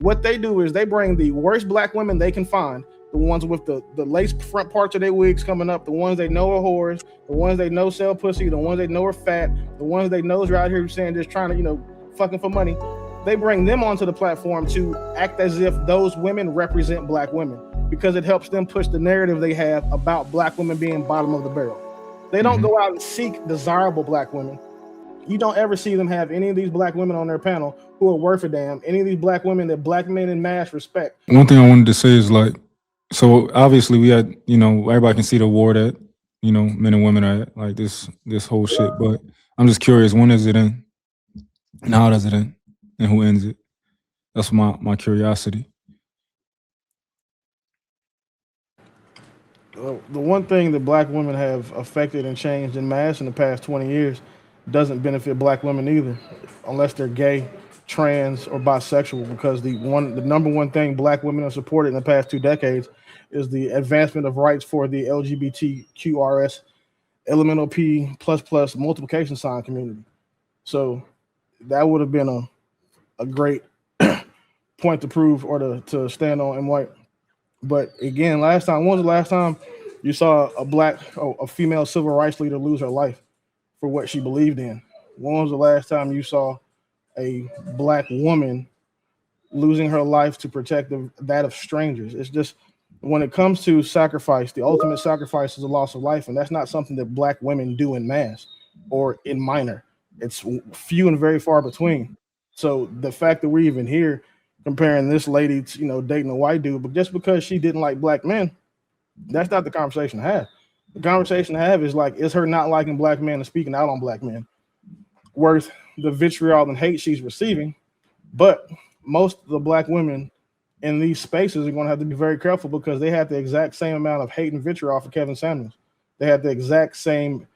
What they do is they bring the worst black women they can find, the ones with the lace front parts of their wigs coming up, the ones they know are whores, the ones they know sell pussy, the ones they know are fat, the ones they know are out here saying just trying to, fucking for money. They bring them onto the platform to act as if those women represent black women, because it helps them push the narrative they have about black women being bottom of the barrel. They don't go out and seek desirable black women. You don't ever see them have any of these black women on their panel who are worth a damn. Any of these black women that black men in mass respect. One thing I wanted to say is like, so obviously we had, everybody can see the war that, men and women are at, like this whole shit. But I'm just curious, when is it in? And how does it end? And who ends it? That's my curiosity. The one thing that black women have affected and changed in mass in the past 20 years doesn't benefit black women either, unless they're gay, trans, or bisexual, because the number one thing black women have supported in the past 2 decades is the advancement of rights for the LGBTQRS elemental P plus multiplication sign community. So that would have been a great point to prove or to stand on in white. But again, when was the last time you saw a female civil rights leader lose her life for what she believed in? When was the last time you saw a black woman losing her life to protect that of strangers? It's just, when it comes to sacrifice, the ultimate sacrifice is the loss of life, and that's not something that black women do in mass or in minor. It's few and very far between. So the fact that we're even here comparing this lady to, dating a white dude, but just because she didn't like black men, that's not the conversation to have. The conversation to have is like, is her not liking black men and speaking out on black men worth the vitriol and hate she's receiving? But most of the black women in these spaces are going to have to be very careful, because they had the exact same amount of hate and vitriol for Kevin Samuels. They had the exact same,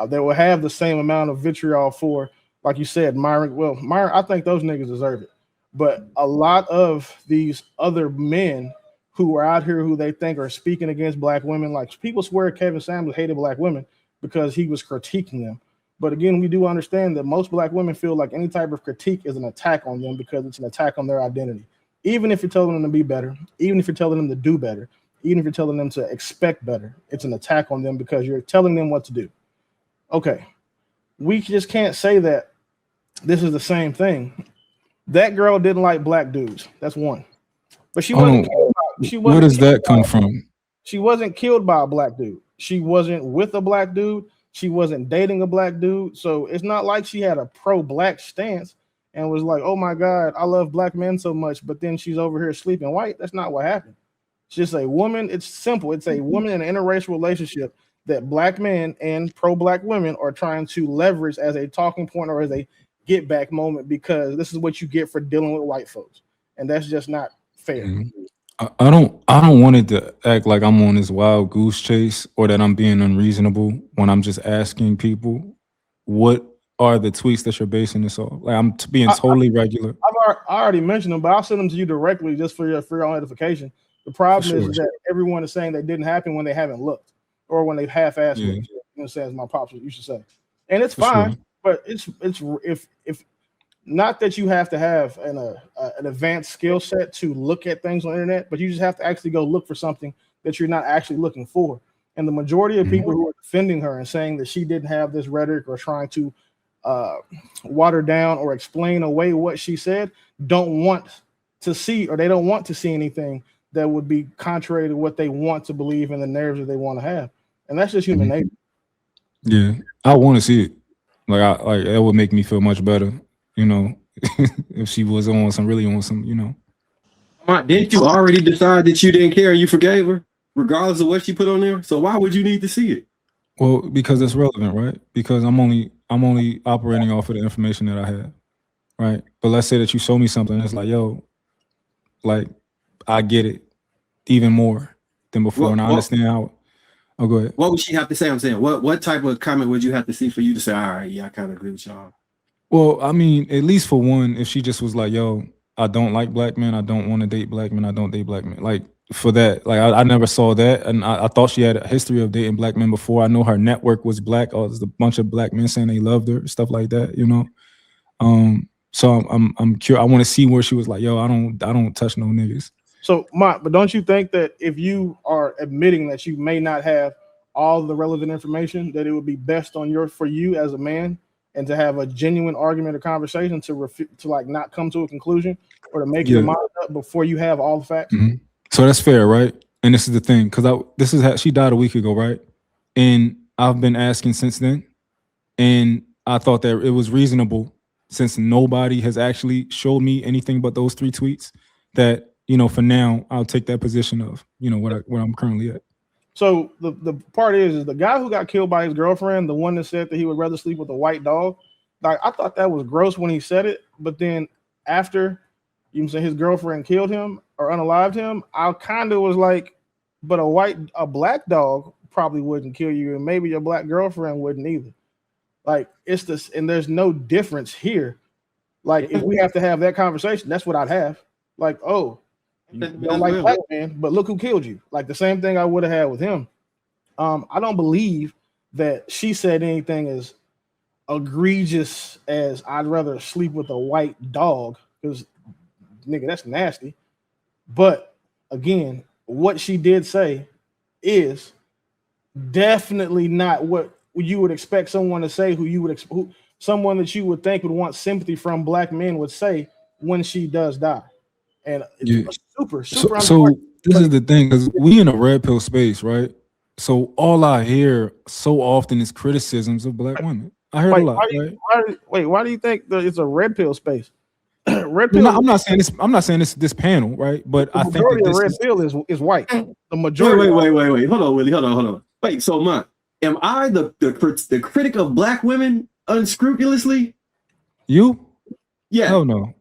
they will have the same amount of vitriol for, like you said, Myron. Well, Myron, I think those niggas deserve it. But a lot of these other men who are out here who they think are speaking against black women, like people swear Kevin Samuels hated black women because he was critiquing them. But again, we do understand that most black women feel like any type of critique is an attack on them, because it's an attack on their identity. Even if you're telling them to be better, even if you're telling them to do better, even if you're telling them to expect better, it's an attack on them because you're telling them what to do. Okay, we just can't say that this is the same thing. That girl didn't like black dudes. That's one. But she wasn't. Where does that come from? She wasn't killed by a black dude. She wasn't with a black dude. She wasn't dating a black dude. So it's not like she had a pro-black stance and was like, oh my God, I love black men so much, but then she's over here sleeping white. That's not what happened. It's just a woman. It's simple. It's a woman in an interracial relationship that black men and pro-black women are trying to leverage as a talking point or as a get back moment, because this is what you get for dealing with white folks. And that's just not fair. I don't want it to act like I'm on this wild goose chase or that I'm being unreasonable when I'm just asking people, what are the tweets that you're basing this off? Like, I'm being totally regular. I already mentioned them, but I'll send them to you directly just for your edification. The problem is that everyone is saying they didn't happen when they haven't looked or when they've half-assed it. You know, as my pops used to say, and it's fine. But it's if not that you have to have an advanced skill set to look at things on the internet, but you just have to actually go look for something that you're not actually looking for. And the majority of people who are defending her and saying that she didn't have this rhetoric or trying to water down or explain away what she said don't want to see, or they don't want to see anything that would be contrary to what they want to believe in the narratives that they want to have. And that's just human nature. Yeah, I want to see it. Like that would make me feel much better, you know, if she was on some, you know. Didn't you already decide that you didn't care and you forgave her, regardless of what she put on there? So why would you need to see it? Well, because it's relevant, right? Because I'm only operating off of the information that I have, right? But let's say that you show me something that's like, yo, like I get it even more than before, and I understand how. Oh, go ahead. What would she have to say? I'm saying, what type of comment would you have to see for you to say, all right, yeah, I kind of agree with y'all? Well, I mean, at least for one, if she just was like, yo, I don't like black men, I don't want to date black men, I don't date black men. Like, for that, like I never saw that, and I thought she had a history of dating black men before. I know her network was black, or there's a bunch of black men saying they loved her, stuff like that, you know. So I'm curious. I want to see where she was like, yo, I don't touch no niggas. So, but don't you think that if you are admitting that you may not have all the relevant information, that it would be best for you as a man and to have a genuine argument or conversation to like not come to a conclusion or to make your mind up before you have all the facts? Mm-hmm. So that's fair, right? And this is the thing, because she died a week ago, right? And I've been asking since then, and I thought that it was reasonable, since nobody has actually showed me anything but those 3 tweets, that, you know, for now I'll take that position of, you know, where I'm currently at. So the part is the guy who got killed by his girlfriend, the one that said that he would rather sleep with a white dog. Like, I thought that was gross when he said it, but then after his girlfriend killed him or unalived him, I kind of was like, but a black dog probably wouldn't kill you, and maybe your black girlfriend wouldn't either. Like, it's this, and there's no difference here. Like, if we have to have that conversation, that's what I'd have. Like, oh, you don't like black men, but look who killed you. Like the same thing I would have had with him. I don't believe that she said anything as egregious as I'd rather sleep with a white dog, because nigga, that's nasty. But again, what she did say is definitely not what you would expect someone to say, someone that you would think would want sympathy from black men would say when she does die. And it's super. So this is the thing, because we in a red pill space, right? So all I hear so often is criticisms of black women. I heard a lot. Why do you think that it's a red pill space? Red pill. No, I'm not saying this. I'm not saying this panel, right? But I think that this red pill is white. The majority. Wait. Hold on, Willie. Hold on. Wait. So, am I the critic of black women unscrupulously? You? Yeah. Hell no.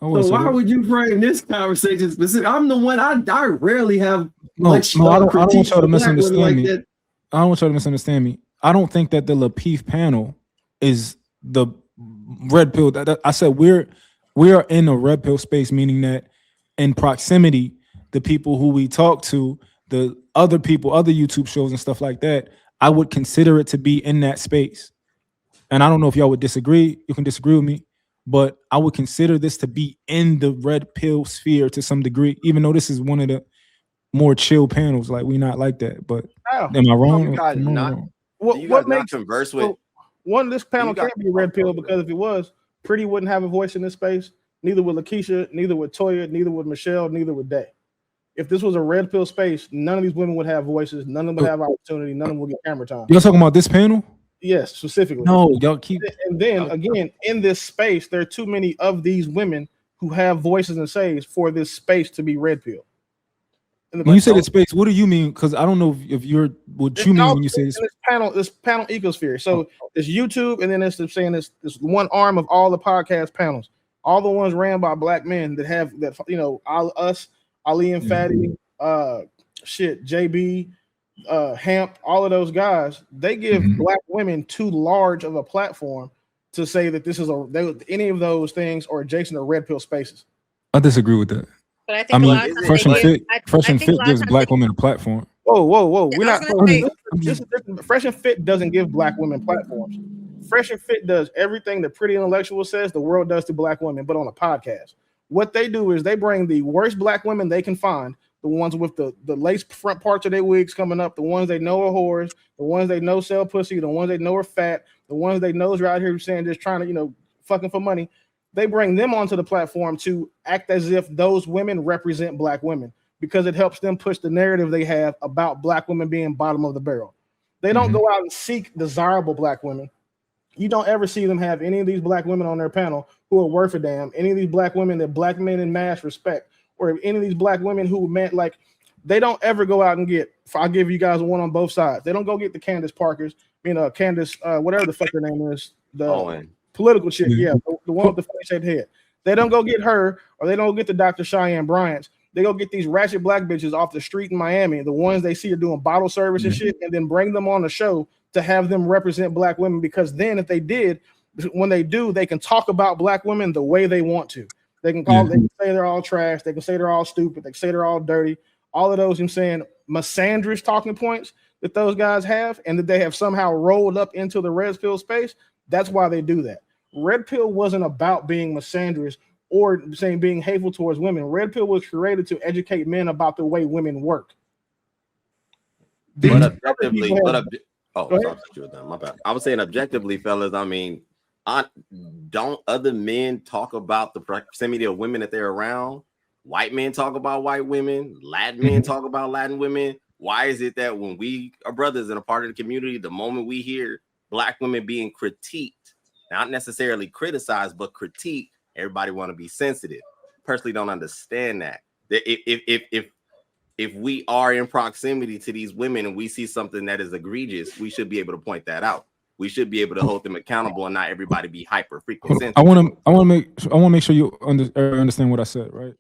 So why would you frame this conversation specific? I'm the one. I rarely have much. No, I don't want y'all to misunderstand me. I don't want y'all to misunderstand me. I don't think that the Lapeef panel is the red pill. I said we are in a red pill space, meaning that in proximity, the people who we talk to, the other people, other YouTube shows and stuff like that, I would consider it to be in that space. And I don't know if y'all would disagree. You can disagree with me. But I would consider this to be in the red pill sphere to some degree, even though this is one of the more chill panels. Like, we not like that. But am I wrong? What makes converse with one? This panel can't be red pill, because if it was, Pretty wouldn't have a voice in this space. Neither would Lakeisha. Neither would Toya. Neither would Michelle. Neither would Day. If this was a red pill space, none of these women would have voices. None of them would have opportunity. None of them would get camera time. You're talking about this panel? Yes, specifically. No, y'all keep. And then again, in this space, there are too many of these women who have voices and says for this space to be red pill. When you say this space, what do you mean? Because I don't know if you're what you mean when you say this panel ecosphere. So there's YouTube, and then it's saying this one arm of all the podcast panels, all the ones ran by black men that have that, you know, us, Ali and Fatty, JB. Hamp, all of those guys, they give black women too large of a platform to say that this is any of those things are adjacent to red pill spaces. I disagree with that. But I think Fresh and Fit gives black women a platform. Whoa. We're not. Fresh and Fit doesn't give black women platforms. Fresh and Fit does everything that Pretty Intellectual says the world does to black women, but on a podcast. What they do is they bring the worst black women they can find, the ones with the lace front parts of their wigs coming up, the ones they know are whores, the ones they know sell pussy, the ones they know are fat, the ones they know are out here saying just trying to, you know, fucking for money. They bring them onto the platform to act as if those women represent black women, because it helps them push the narrative they have about black women being bottom of the barrel. They don't go out and seek desirable black women. You don't ever see them have any of these black women on their panel who are worth a damn, any of these black women that black men in mass respect, or any of these black women who meant, like, they don't ever go out and get, I'll give you guys one on both sides. They don't go get the Candace Parkers, Candace, whatever the fuck her name is, the political chick, the one with the funny shaped head. They don't go get her, or they don't get the Dr. Cheyenne Bryant's. They go get these ratchet black bitches off the street in Miami, the ones they see are doing bottle service and shit, and then bring them on the show to have them represent black women, because then if they did, when they do, they can talk about black women the way they want to. They can call, they can say they're all trash, they can say they're all stupid, they can say they're all dirty, all of those, I'm saying, misandrous talking points that those guys have, and that they have somehow rolled up into the red pill space. That's why they do that. Red Pill wasn't about being misandrous or saying being hateful towards women. Red Pill was created to educate men about the way women work. But These objectively, people have- oh, Go sorry, ahead. you were done. My bad. I was saying objectively, fellas. I mean, don't other men talk about the proximity of women that they're around? White men talk about white women. Latin men talk about Latin women. Why is it that when we are brothers and a part of the community, the moment we hear Black women being critiqued, not necessarily criticized, but critiqued, everybody want to be sensitive? Personally, don't understand that. If we are in proximity to these women and we see something that is egregious, we should be able to point that out. We should be able to hold them accountable and not everybody be hyper frequent sensitive. I want to make sure you understand what I said, right?